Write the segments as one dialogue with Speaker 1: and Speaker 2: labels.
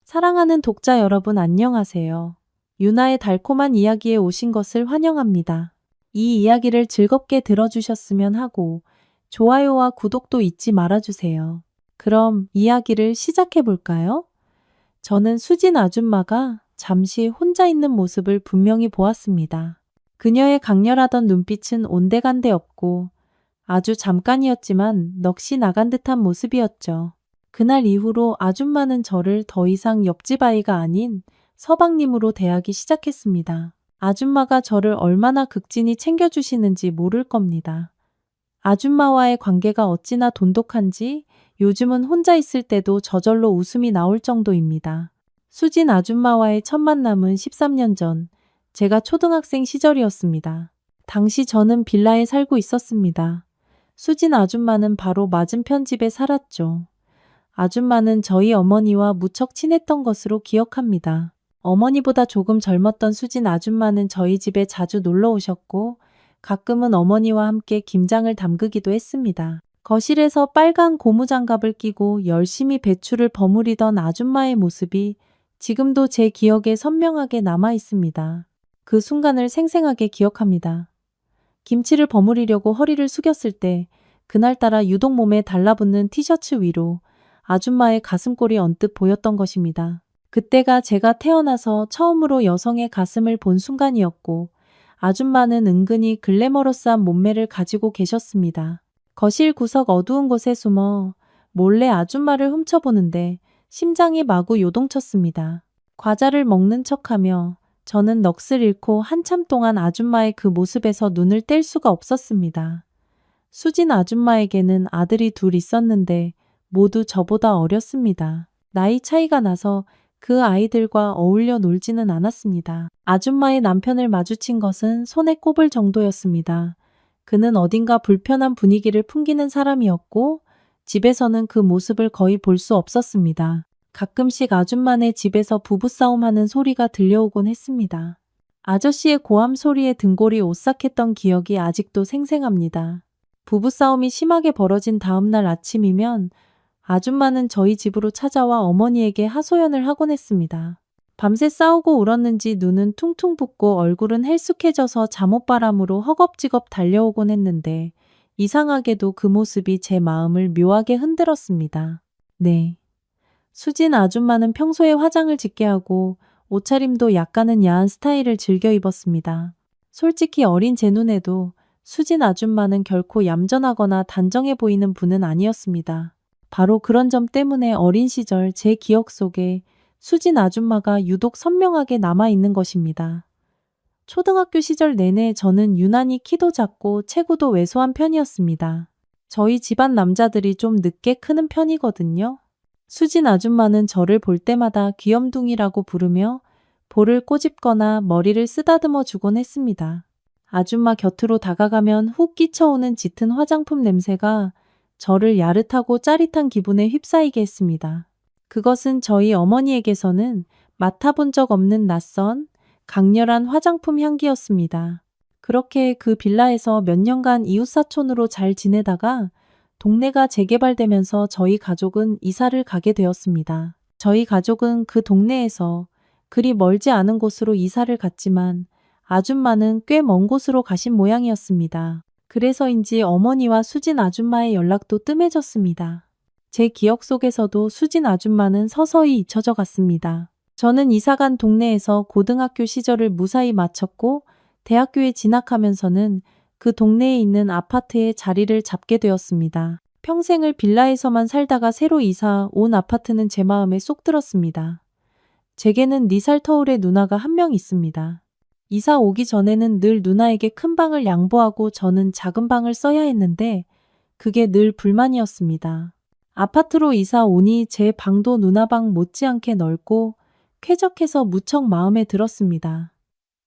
Speaker 1: 사랑하는 독자 여러분 안녕하세요. 유나의 달콤한 이야기에 오신 것을 환영합니다. 이 이야기를 즐겁게 들어주셨으면 하고 좋아요와 구독도 잊지 말아주세요. 그럼 이야기를 시작해 볼까요? 저는 수진 아줌마가 잠시 혼자 있는 모습을 분명히 보았습니다. 그녀의 강렬하던 눈빛은 온데간데 없고 아주 잠깐이었지만 넋이 나간 듯한 모습이었죠. 그날 이후로 아줌마는 저를 더 이상 옆집 아이가 아닌 서방님으로 대하기 시작했습니다. 아줌마가 저를 얼마나 극진히 챙겨주시는지 모를 겁니다. 아줌마와의 관계가 어찌나 돈독한지 요즘은 혼자 있을 때도 저절로 웃음이 나올 정도입니다. 수진 아줌마와의 첫 만남은 13년 전, 제가 초등학생 시절이었습니다. 당시 저는 빌라에 살고 있었습니다. 수진 아줌마는 바로 맞은편 집에 살았죠. 아줌마는 저희 어머니와 무척 친했던 것으로 기억합니다. 어머니보다 조금 젊었던 수진 아줌마는 저희 집에 자주 놀러 오셨고 가끔은 어머니와 함께 김장을 담그기도 했습니다. 거실에서 빨간 고무장갑을 끼고 열심히 배추를 버무리던 아줌마의 모습이 지금도 제 기억에 선명하게 남아 있습니다. 그 순간을 생생하게 기억합니다. 김치를 버무리려고 허리를 숙였을 때 그날따라 유독 몸에 달라붙는 티셔츠 위로 아줌마의 가슴골이 언뜻 보였던 것입니다. 그때가 제가 태어나서 처음으로 여성의 가슴을 본 순간이었고 아줌마는 은근히 글래머러스한 몸매를 가지고 계셨습니다. 거실 구석 어두운 곳에 숨어 몰래 아줌마를 훔쳐보는데 심장이 마구 요동쳤습니다. 과자를 먹는 척하며 저는 넋을 잃고 한참 동안 아줌마의 그 모습에서 눈을 뗄 수가 없었습니다. 수진 아줌마에게는 아들이 둘 있었는데 모두 저보다 어렸습니다. 나이 차이가 나서 그 아이들과 어울려 놀지는 않았습니다. 아줌마의 남편을 마주친 것은 손에 꼽을 정도였습니다. 그는 어딘가 불편한 분위기를 풍기는 사람이었고 집에서는 그 모습을 거의 볼 수 없었습니다. 가끔씩 아줌마네 집에서 부부싸움하는 소리가 들려오곤 했습니다. 아저씨의 고함 소리에 등골이 오싹했던 기억이 아직도 생생합니다. 부부싸움이 심하게 벌어진 다음날 아침이면 아줌마는 저희 집으로 찾아와 어머니에게 하소연을 하곤 했습니다. 밤새 싸우고 울었는지 눈은 퉁퉁 붓고 얼굴은 헬쑥해져서 잠옷바람으로 허겁지겁 달려오곤 했는데 이상하게도 그 모습이 제 마음을 묘하게 흔들었습니다. 네. 수진 아줌마는 평소에 화장을 짙게 하고 옷차림도 약간은 야한 스타일을 즐겨 입었습니다. 솔직히 어린 제 눈에도 수진 아줌마는 결코 얌전하거나 단정해 보이는 분은 아니었습니다. 바로 그런 점 때문에 어린 시절 제 기억 속에 수진 아줌마가 유독 선명하게 남아있는 것입니다. 초등학교 시절 내내 저는 유난히 키도 작고 체구도 왜소한 편이었습니다. 저희 집안 남자들이 좀 늦게 크는 편이거든요. 수진 아줌마는 저를 볼 때마다 귀염둥이라고 부르며 볼을 꼬집거나 머리를 쓰다듬어 주곤 했습니다. 아줌마 곁으로 다가가면 훅 끼쳐오는 짙은 화장품 냄새가 저를 야릇하고 짜릿한 기분에 휩싸이게 했습니다. 그것은 저희 어머니에게서는 맡아본 적 없는 낯선, 강렬한 화장품 향기였습니다. 그렇게 그 빌라에서 몇 년간 이웃사촌으로 잘 지내다가 동네가 재개발되면서 저희 가족은 이사를 가게 되었습니다. 저희 가족은 그 동네에서 그리 멀지 않은 곳으로 이사를 갔지만 아줌마는 꽤 먼 곳으로 가신 모양이었습니다. 그래서인지 어머니와 수진 아줌마의 연락도 뜸해졌습니다. 제 기억 속에서도 수진 아줌마는 서서히 잊혀져 갔습니다. 저는 이사간 동네에서 고등학교 시절을 무사히 마쳤고 대학교에 진학하면서는 그 동네에 있는 아파트에 자리를 잡게 되었습니다. 평생을 빌라에서만 살다가 새로 이사 온 아파트는 제 마음에 쏙 들었습니다. 제게는 4살 터울의 누나가 한 명 있습니다. 이사 오기 전에는 늘 누나에게 큰 방을 양보하고 저는 작은 방을 써야 했는데 그게 늘 불만이었습니다. 아파트로 이사 오니 제 방도 누나 방 못지않게 넓고 쾌적해서 무척 마음에 들었습니다.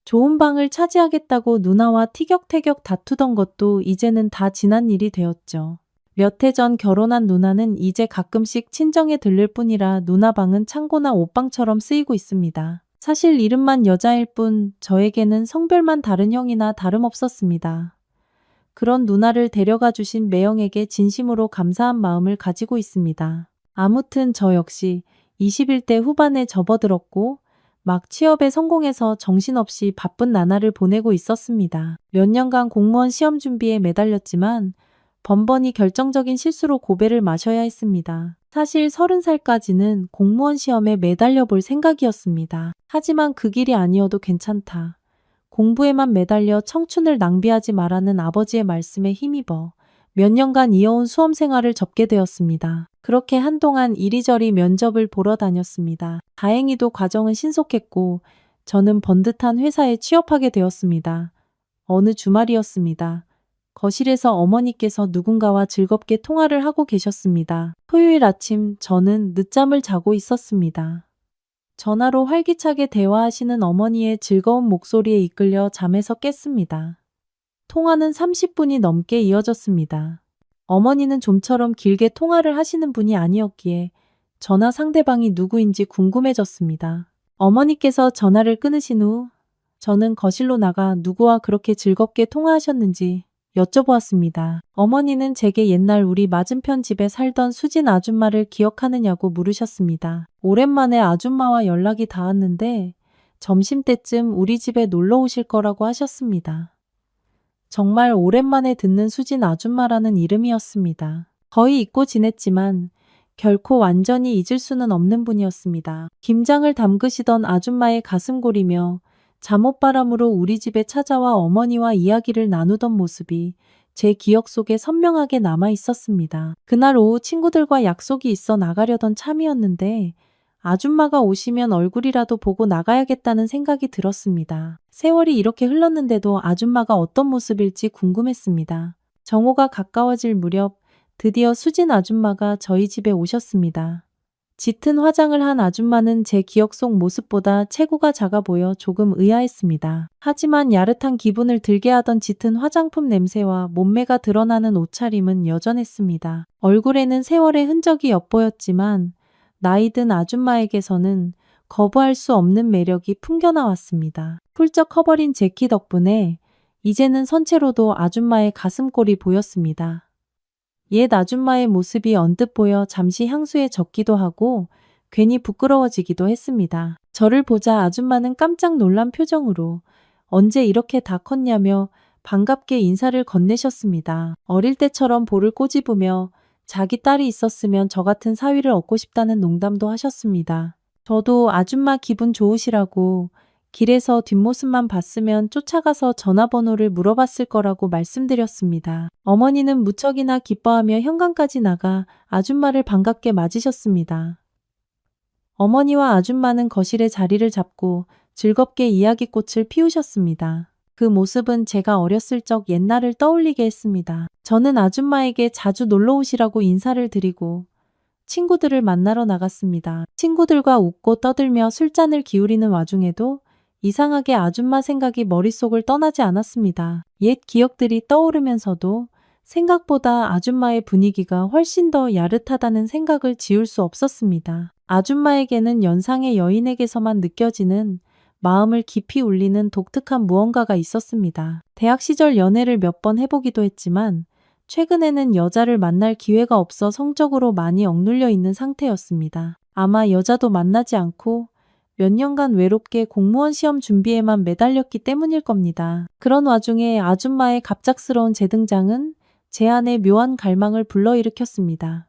Speaker 1: 좋은 방을 차지하겠다고 누나와 티격태격 다투던 것도 이제는 다 지난 일이 되었죠. 몇 해 전 결혼한 누나는 이제 가끔씩 친정에 들를 뿐이라 누나 방은 창고나 옷방처럼 쓰이고 있습니다. 사실 이름만 여자일 뿐 저에게는 성별만 다른 형이나 다름없었습니다. 그런 누나를 데려가 주신 매형에게 진심으로 감사한 마음을 가지고 있습니다. 아무튼 저 역시 21대 후반에 접어들었고 막 취업에 성공해서 정신없이 바쁜 나날을 보내고 있었습니다. 몇 년간 공무원 시험 준비에 매달렸지만 번번이 결정적인 실수로 고배를 마셔야 했습니다. 사실 30살까지는 공무원 시험에 매달려 볼 생각이었습니다. 하지만 그 길이 아니어도 괜찮다. 공부에만 매달려 청춘을 낭비하지 말라는 아버지의 말씀에 힘입어 몇 년간 이어온 수험 생활을 접게 되었습니다. 그렇게 한동안 이리저리 면접을 보러 다녔습니다. 다행히도 과정은 신속했고 저는 번듯한 회사에 취업하게 되었습니다. 어느 주말이었습니다. 거실에서 어머니께서 누군가와 즐겁게 통화를 하고 계셨습니다. 토요일 아침 저는 늦잠을 자고 있었습니다. 전화로 활기차게 대화하시는 어머니의 즐거운 목소리에 이끌려 잠에서 깼습니다. 통화는 30분이 넘게 이어졌습니다. 어머니는 좀처럼 길게 통화를 하시는 분이 아니었기에 전화 상대방이 누구인지 궁금해졌습니다. 어머니께서 전화를 끊으신 후 저는 거실로 나가 누구와 그렇게 즐겁게 통화하셨는지 여쭤보았습니다. 어머니는 제게 옛날 우리 맞은편 집에 살던 수진 아줌마를 기억하느냐고 물으셨습니다. 오랜만에 아줌마와 연락이 닿았는데 점심때쯤 우리 집에 놀러 오실 거라고 하셨습니다. 정말 오랜만에 듣는 수진 아줌마라는 이름이었습니다. 거의 잊고 지냈지만 결코 완전히 잊을 수는 없는 분이었습니다. 김장을 담그시던 아줌마의 가슴골이며 잠옷바람으로 우리 집에 찾아와 어머니와 이야기를 나누던 모습이 제 기억 속에 선명하게 남아 있었습니다. 그날 오후 친구들과 약속이 있어 나가려던 참이었는데 아줌마가 오시면 얼굴이라도 보고 나가야겠다는 생각이 들었습니다. 세월이 이렇게 흘렀는데도 아줌마가 어떤 모습일지 궁금했습니다. 정오가 가까워질 무렵 드디어 수진 아줌마가 저희 집에 오셨습니다. 짙은 화장을 한 아줌마는 제 기억 속 모습보다 체구가 작아 보여 조금 의아했습니다. 하지만 야릇한 기분을 들게 하던 짙은 화장품 냄새와 몸매가 드러나는 옷차림은 여전했습니다. 얼굴에는 세월의 흔적이 엿보였지만 나이 든 아줌마에게서는 거부할 수 없는 매력이 풍겨나왔습니다. 훌쩍 커버린 제 키 덕분에 이제는 선체로도 아줌마의 가슴골이 보였습니다. 옛 아줌마의 모습이 언뜻 보여 잠시 향수에 젖기도 하고 괜히 부끄러워지기도 했습니다. 저를 보자 아줌마는 깜짝 놀란 표정으로 언제 이렇게 다 컸냐며 반갑게 인사를 건네셨습니다. 어릴 때처럼 볼을 꼬집으며 자기 딸이 있었으면 저 같은 사위를 얻고 싶다는 농담도 하셨습니다. 저도 아줌마 기분 좋으시라고 길에서 뒷모습만 봤으면 쫓아가서 전화번호를 물어봤을 거라고 말씀드렸습니다. 어머니는 무척이나 기뻐하며 현관까지 나가 아줌마를 반갑게 맞으셨습니다. 어머니와 아줌마는 거실에 자리를 잡고 즐겁게 이야기꽃을 피우셨습니다. 그 모습은 제가 어렸을 적 옛날을 떠올리게 했습니다. 저는 아줌마에게 자주 놀러 오시라고 인사를 드리고 친구들을 만나러 나갔습니다. 친구들과 웃고 떠들며 술잔을 기울이는 와중에도 이상하게 아줌마 생각이 머릿속을 떠나지 않았습니다. 옛 기억들이 떠오르면서도 생각보다 아줌마의 분위기가 훨씬 더 야릇하다는 생각을 지울 수 없었습니다. 아줌마에게는 연상의 여인에게서만 느껴지는 마음을 깊이 울리는 독특한 무언가가 있었습니다. 대학 시절 연애를 몇 번 해보기도 했지만 최근에는 여자를 만날 기회가 없어 성적으로 많이 억눌려 있는 상태였습니다. 아마 여자도 만나지 않고 몇 년간 외롭게 공무원 시험 준비에만 매달렸기 때문일 겁니다. 그런 와중에 아줌마의 갑작스러운 재등장은 제 안에 묘한 갈망을 불러일으켰습니다.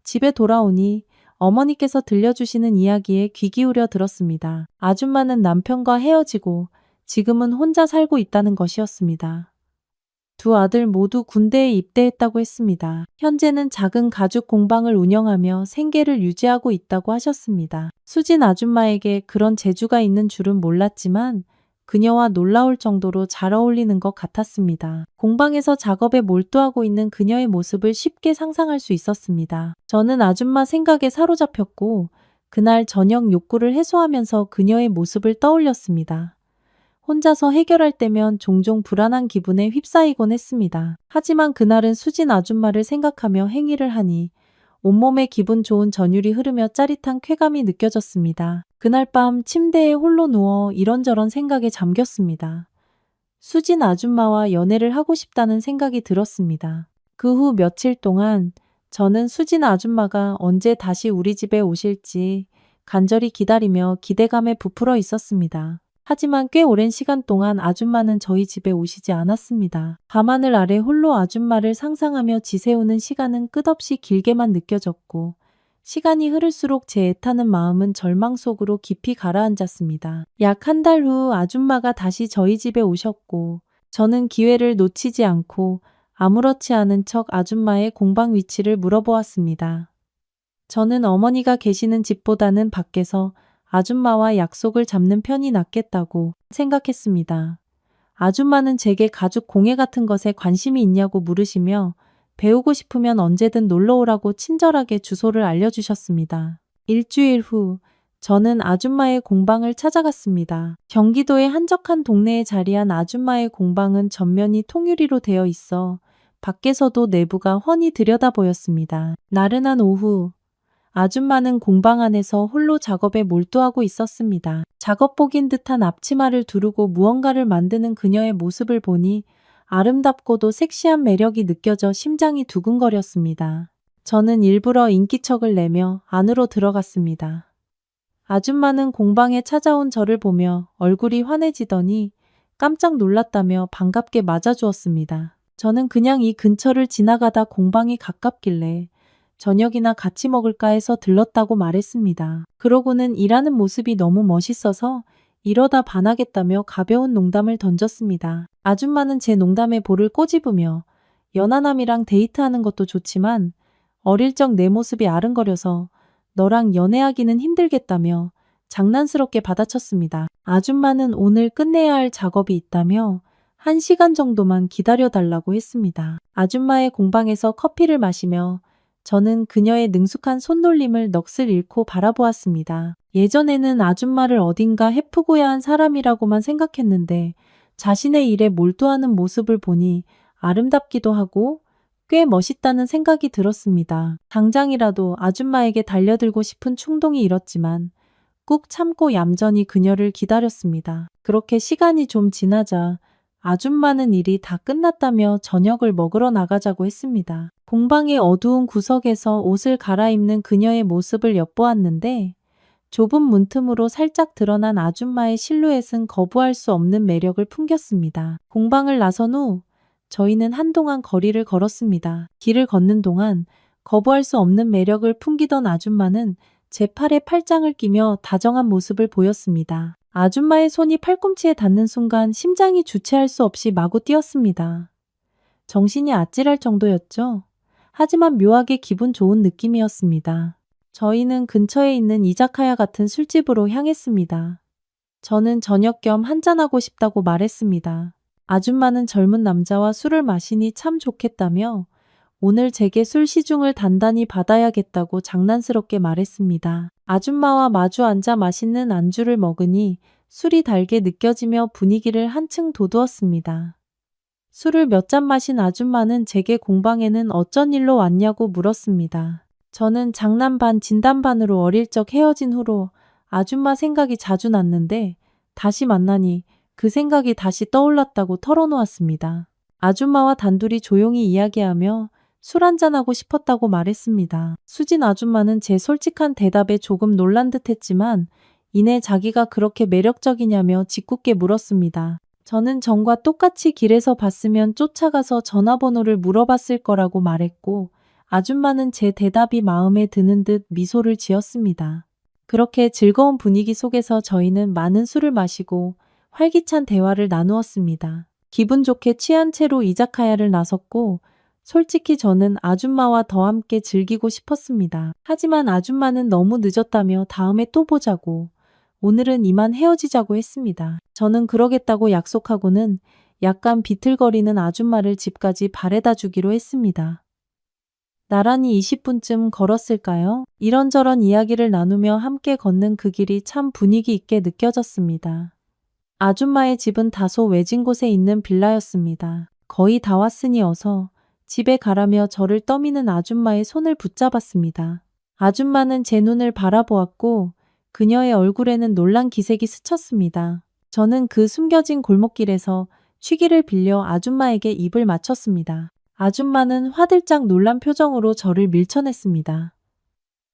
Speaker 1: 집에 돌아오니 어머니께서 들려주시는 이야기에 귀 기울여 들었습니다. 아줌마는 남편과 헤어지고 지금은 혼자 살고 있다는 것이었습니다. 두 아들 모두 군대에 입대했다고 했습니다. 현재는 작은 가죽 공방을 운영하며 생계를 유지하고 있다고 하셨습니다. 수진 아줌마에게 그런 재주가 있는 줄은 몰랐지만 그녀와 놀라울 정도로 잘 어울리는 것 같았습니다. 공방에서 작업에 몰두하고 있는 그녀의 모습을 쉽게 상상할 수 있었습니다. 저는 아줌마 생각에 사로잡혔고 그날 저녁 욕구를 해소하면서 그녀의 모습을 떠올렸습니다. 혼자서 해결할 때면 종종 불안한 기분에 휩싸이곤 했습니다. 하지만 그날은 수진 아줌마를 생각하며 행위를 하니 온몸에 기분 좋은 전율이 흐르며 짜릿한 쾌감이 느껴졌습니다. 그날 밤 침대에 홀로 누워 이런저런 생각에 잠겼습니다. 수진 아줌마와 연애를 하고 싶다는 생각이 들었습니다. 그 후 며칠 동안 저는 수진 아줌마가 언제 다시 우리 집에 오실지 간절히 기다리며 기대감에 부풀어 있었습니다. 하지만 꽤 오랜 시간 동안 아줌마는 저희 집에 오시지 않았습니다. 밤하늘 아래 홀로 아줌마를 상상하며 지새우는 시간은 끝없이 길게만 느껴졌고 시간이 흐를수록 제 애타는 마음은 절망 속으로 깊이 가라앉았습니다. 약 한 달 후 아줌마가 다시 저희 집에 오셨고 저는 기회를 놓치지 않고 아무렇지 않은 척 아줌마의 공방 위치를 물어보았습니다. 저는 어머니가 계시는 집보다는 밖에서 아줌마와 약속을 잡는 편이 낫겠다고 생각했습니다. 아줌마는 제게 가죽 공예 같은 것에 관심이 있냐고 물으시며 배우고 싶으면 언제든 놀러 오라고 친절하게 주소를 알려주셨습니다. 일주일 후 저는 아줌마의 공방을 찾아갔습니다. 경기도의 한적한 동네에 자리한 아줌마의 공방은 전면이 통유리로 되어 있어 밖에서도 내부가 훤히 들여다 보였습니다. 나른한 오후 아줌마는 공방 안에서 홀로 작업에 몰두하고 있었습니다. 작업복인 듯한 앞치마를 두르고 무언가를 만드는 그녀의 모습을 보니 아름답고도 섹시한 매력이 느껴져 심장이 두근거렸습니다. 저는 일부러 인기척을 내며 안으로 들어갔습니다. 아줌마는 공방에 찾아온 저를 보며 얼굴이 환해지더니 깜짝 놀랐다며 반갑게 맞아주었습니다. 저는 그냥 이 근처를 지나가다 공방이 가깝길래 저녁이나 같이 먹을까 해서 들렀다고 말했습니다. 그러고는 일하는 모습이 너무 멋있어서 이러다 반하겠다며 가벼운 농담을 던졌습니다. 아줌마는 제 농담에 볼을 꼬집으며 연하남이랑 데이트하는 것도 좋지만 어릴 적 내 모습이 아른거려서 너랑 연애하기는 힘들겠다며 장난스럽게 받아쳤습니다. 아줌마는 오늘 끝내야 할 작업이 있다며 1시간 정도만 기다려달라고 했습니다. 아줌마의 공방에서 커피를 마시며 저는 그녀의 능숙한 손놀림을 넋을 잃고 바라보았습니다. 예전에는 아줌마를 어딘가 해프고야한 사람이라고만 생각했는데 자신의 일에 몰두하는 모습을 보니 아름답기도 하고 꽤 멋있다는 생각이 들었습니다. 당장이라도 아줌마에게 달려들고 싶은 충동이 일었지만 꾹 참고 얌전히 그녀를 기다렸습니다. 그렇게 시간이 좀 지나자 아줌마는 일이 다 끝났다며 저녁을 먹으러 나가자고 했습니다. 공방의 어두운 구석에서 옷을 갈아입는 그녀의 모습을 엿보았는데 좁은 문틈으로 살짝 드러난 아줌마의 실루엣은 거부할 수 없는 매력을 풍겼습니다. 공방을 나선 후 저희는 한동안 거리를 걸었습니다. 길을 걷는 동안 거부할 수 없는 매력을 풍기던 아줌마는 제 팔에 팔짱을 끼며 다정한 모습을 보였습니다. 아줌마의 손이 팔꿈치에 닿는 순간 심장이 주체할 수 없이 마구 뛰었습니다. 정신이 아찔할 정도였죠. 하지만 묘하게 기분 좋은 느낌이었습니다. 저희는 근처에 있는 이자카야 같은 술집으로 향했습니다. 저는 저녁 겸 한잔하고 싶다고 말했습니다. 아줌마는 젊은 남자와 술을 마시니 참 좋겠다며 오늘 제게 술 시중을 단단히 받아야겠다고 장난스럽게 말했습니다. 아줌마와 마주 앉아 맛있는 안주를 먹으니 술이 달게 느껴지며 분위기를 한층 돋우었습니다. 술을 몇 잔 마신 아줌마는 제게 공방에는 어쩐 일로 왔냐고 물었습니다. 저는 장난 반 진담 반으로 어릴 적 헤어진 후로 아줌마 생각이 자주 났는데 다시 만나니 그 생각이 다시 떠올랐다고 털어놓았습니다. 아줌마와 단둘이 조용히 이야기하며 술 한잔하고 싶었다고 말했습니다. 수진 아줌마는 제 솔직한 대답에 조금 놀란 듯 했지만 이내 자기가 그렇게 매력적이냐며 짓궂게 물었습니다. 저는 전과 똑같이 길에서 봤으면 쫓아가서 전화번호를 물어봤을 거라고 말했고 아줌마는 제 대답이 마음에 드는 듯 미소를 지었습니다. 그렇게 즐거운 분위기 속에서 저희는 많은 술을 마시고 활기찬 대화를 나누었습니다. 기분 좋게 취한 채로 이자카야를 나섰고 솔직히 저는 아줌마와 더 함께 즐기고 싶었습니다. 하지만 아줌마는 너무 늦었다며 다음에 또 보자고 오늘은 이만 헤어지자고 했습니다. 저는 그러겠다고 약속하고는 약간 비틀거리는 아줌마를 집까지 바래다 주기로 했습니다. 나란히 20분쯤 걸었을까요? 이런저런 이야기를 나누며 함께 걷는 그 길이 참 분위기 있게 느껴졌습니다. 아줌마의 집은 다소 외진 곳에 있는 빌라였습니다. 거의 다 왔으니 어서 집에 가라며 저를 떠미는 아줌마의 손을 붙잡았습니다. 아줌마는 제 눈을 바라보았고 그녀의 얼굴에는 놀란 기색이 스쳤습니다. 저는 그 숨겨진 골목길에서 취기를 빌려 아줌마에게 입을 맞췄습니다. 아줌마는 화들짝 놀란 표정으로 저를 밀쳐냈습니다.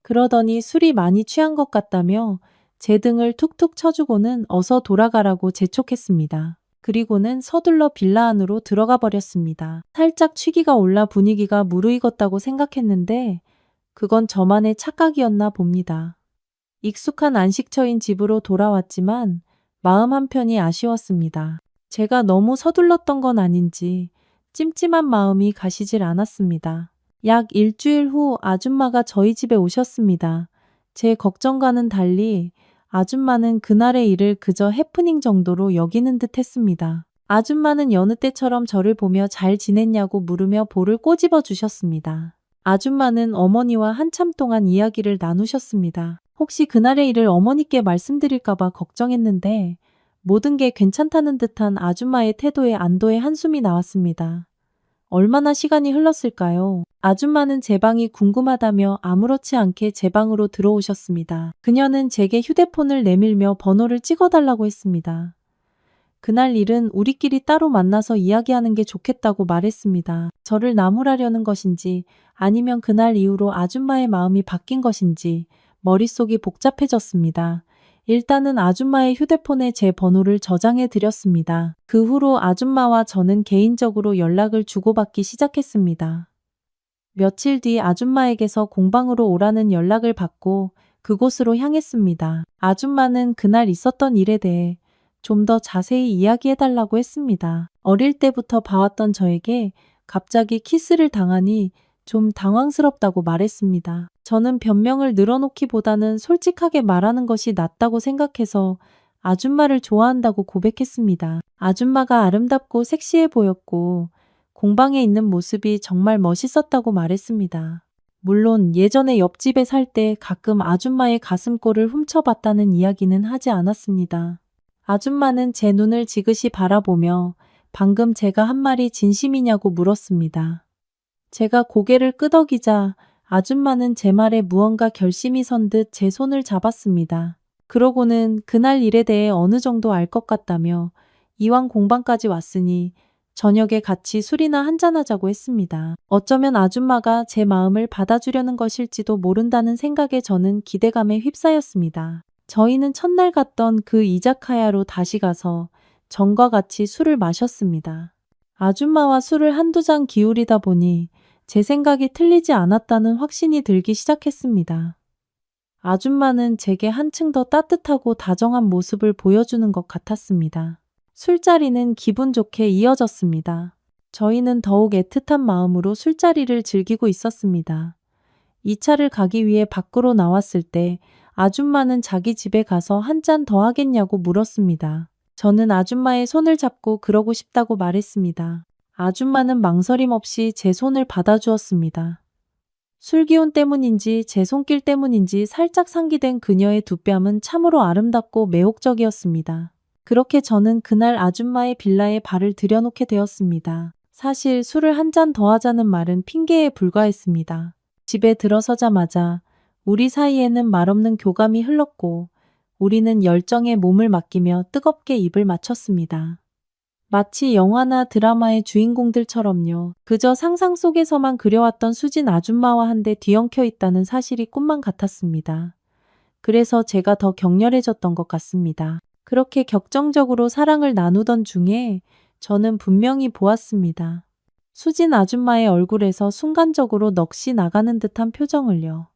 Speaker 1: 그러더니 술이 많이 취한 것 같다며 제 등을 툭툭 쳐주고는 어서 돌아가라고 재촉했습니다. 그리고는 서둘러 빌라 안으로 들어가 버렸습니다. 살짝 취기가 올라 분위기가 무르익었다고 생각했는데 그건 저만의 착각이었나 봅니다. 익숙한 안식처인 집으로 돌아왔지만 마음 한편이 아쉬웠습니다. 제가 너무 서둘렀던 건 아닌지 찜찜한 마음이 가시질 않았습니다. 약 일주일 후 아줌마가 저희 집에 오셨습니다. 제 걱정과는 달리 아줌마는 그날의 일을 그저 해프닝 정도로 여기는 듯 했습니다. 아줌마는 여느 때처럼 저를 보며 잘 지냈냐고 물으며 볼을 꼬집어 주셨습니다. 아줌마는 어머니와 한참 동안 이야기를 나누셨습니다. 혹시 그날의 일을 어머니께 말씀드릴까봐 걱정했는데 모든 게 괜찮다는 듯한 아줌마의 태도에 안도의 한숨이 나왔습니다. 얼마나 시간이 흘렀을까요? 아줌마는 제 방이 궁금하다며 아무렇지 않게 제 방으로 들어오셨습니다. 그녀는 제게 휴대폰을 내밀며 번호를 찍어달라고 했습니다. 그날 일은 우리끼리 따로 만나서 이야기하는 게 좋겠다고 말했습니다. 저를 나무라려는 것인지 아니면 그날 이후로 아줌마의 마음이 바뀐 것인지 머릿속이 복잡해졌습니다. 일단은 아줌마의 휴대폰에 제 번호를 저장해 드렸습니다. 그 후로 아줌마와 저는 개인적으로 연락을 주고받기 시작했습니다. 며칠 뒤 아줌마에게서 공방으로 오라는 연락을 받고 그곳으로 향했습니다. 아줌마는 그날 있었던 일에 대해 좀 더 자세히 이야기해달라고 했습니다. 어릴 때부터 봐왔던 저에게 갑자기 키스를 당하니 좀 당황스럽다고 말했습니다. 저는 변명을 늘어놓기보다는 솔직하게 말하는 것이 낫다고 생각해서 아줌마를 좋아한다고 고백했습니다. 아줌마가 아름답고 섹시해 보였고 공방에 있는 모습이 정말 멋있었다고 말했습니다. 물론 예전에 옆집에 살 때 가끔 아줌마의 가슴골을 훔쳐봤다는 이야기는 하지 않았습니다. 아줌마는 제 눈을 지그시 바라보며 방금 제가 한 말이 진심이냐고 물었습니다. 제가 고개를 끄덕이자 아줌마는 제 말에 무언가 결심이 선 듯 제 손을 잡았습니다. 그러고는 그날 일에 대해 어느 정도 알 것 같다며 이왕 공방까지 왔으니 저녁에 같이 술이나 한잔하자고 했습니다. 어쩌면 아줌마가 제 마음을 받아주려는 것일지도 모른다는 생각에 저는 기대감에 휩싸였습니다. 저희는 첫날 갔던 그 이자카야로 다시 가서 전과 같이 술을 마셨습니다. 아줌마와 술을 한두 잔 기울이다 보니 제 생각이 틀리지 않았다는 확신이 들기 시작했습니다. 아줌마는 제게 한층 더 따뜻하고 다정한 모습을 보여주는 것 같았습니다. 술자리는 기분 좋게 이어졌습니다. 저희는 더욱 애틋한 마음으로 술자리를 즐기고 있었습니다. 2차를 가기 위해 밖으로 나왔을 때 아줌마는 자기 집에 가서 한 잔 더 하겠냐고 물었습니다. 저는 아줌마의 손을 잡고 그러고 싶다고 말했습니다. 아줌마는 망설임 없이 제 손을 받아주었습니다. 술기운 때문인지 제 손길 때문인지 살짝 상기된 그녀의 두 뺨은 참으로 아름답고 매혹적이었습니다. 그렇게 저는 그날 아줌마의 빌라에 발을 들여놓게 되었습니다. 사실 술을 한 잔 더 하자는 말은 핑계에 불과했습니다. 집에 들어서자마자 우리 사이에는 말없는 교감이 흘렀고 우리는 열정에 몸을 맡기며 뜨겁게 입을 맞췄습니다. 마치 영화나 드라마의 주인공들처럼요. 그저 상상 속에서만 그려왔던 수진 아줌마와 한데 뒤엉켜 있다는 사실이 꿈만 같았습니다. 그래서 제가 더 격렬해졌던 것 같습니다. 그렇게 격정적으로 사랑을 나누던 중에 저는 분명히 보았습니다. 수진 아줌마의 얼굴에서 순간적으로 넋이 나가는 듯한 표정을요.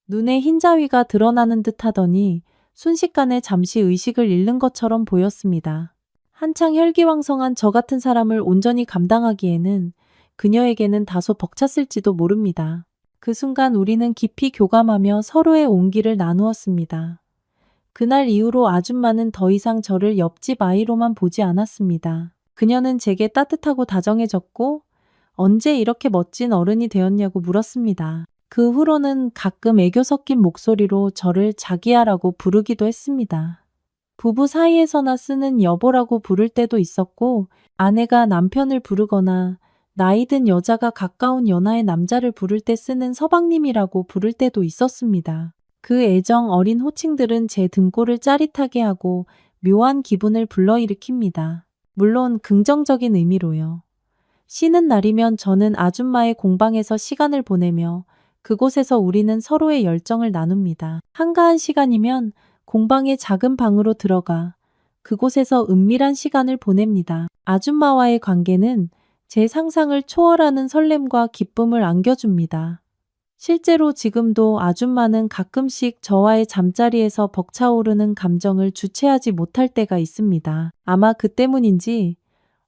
Speaker 1: 눈에 흰자위가 드러나는 듯 하더니 순식간에 잠시 의식을 잃는 것처럼 보였습니다. 한창 혈기왕성한 저 같은 사람을 온전히 감당하기에는 그녀에게는 다소 벅찼을지도 모릅니다. 그 순간 우리는 깊이 교감하며 서로의 온기를 나누었습니다. 그날 이후로 아줌마는 더 이상 저를 옆집 아이로만 보지 않았습니다. 그녀는 제게 따뜻하고 다정해졌고 언제 이렇게 멋진 어른이 되었냐고 물었습니다. 그 후로는 가끔 애교 섞인 목소리로 저를 자기야라고 부르기도 했습니다. 부부 사이에서나 쓰는 여보라고 부를 때도 있었고 아내가 남편을 부르거나 나이 든 여자가 가까운 연하의 남자를 부를 때 쓰는 서방님이라고 부를 때도 있었습니다. 그 애정 어린 호칭들은 제 등골을 짜릿하게 하고 묘한 기분을 불러일으킵니다. 물론 긍정적인 의미로요. 쉬는 날이면 저는 아줌마의 공방에서 시간을 보내며 그곳에서 우리는 서로의 열정을 나눕니다. 한가한 시간이면 공방의 작은 방으로 들어가 그곳에서 은밀한 시간을 보냅니다. 아줌마와의 관계는 제 상상을 초월하는 설렘과 기쁨을 안겨줍니다. 실제로 지금도 아줌마는 가끔씩 저와의 잠자리에서 벅차오르는 감정을 주체하지 못할 때가 있습니다. 아마 그 때문인지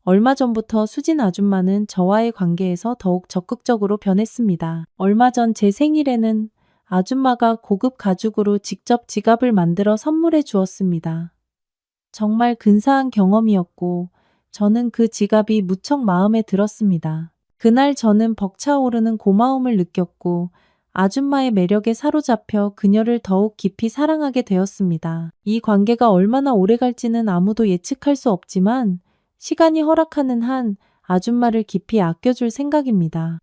Speaker 1: 얼마 전부터 수진 아줌마는 저와의 관계에서 더욱 적극적으로 변했습니다. 얼마 전 제 생일에는 아줌마가 고급 가죽으로 직접 지갑을 만들어 선물해 주었습니다. 정말 근사한 경험이었고 저는 그 지갑이 무척 마음에 들었습니다. 그날 저는 벅차오르는 고마움을 느꼈고 아줌마의 매력에 사로잡혀 그녀를 더욱 깊이 사랑하게 되었습니다. 이 관계가 얼마나 오래 갈지는 아무도 예측할 수 없지만 시간이 허락하는 한 아줌마를 깊이 아껴줄 생각입니다.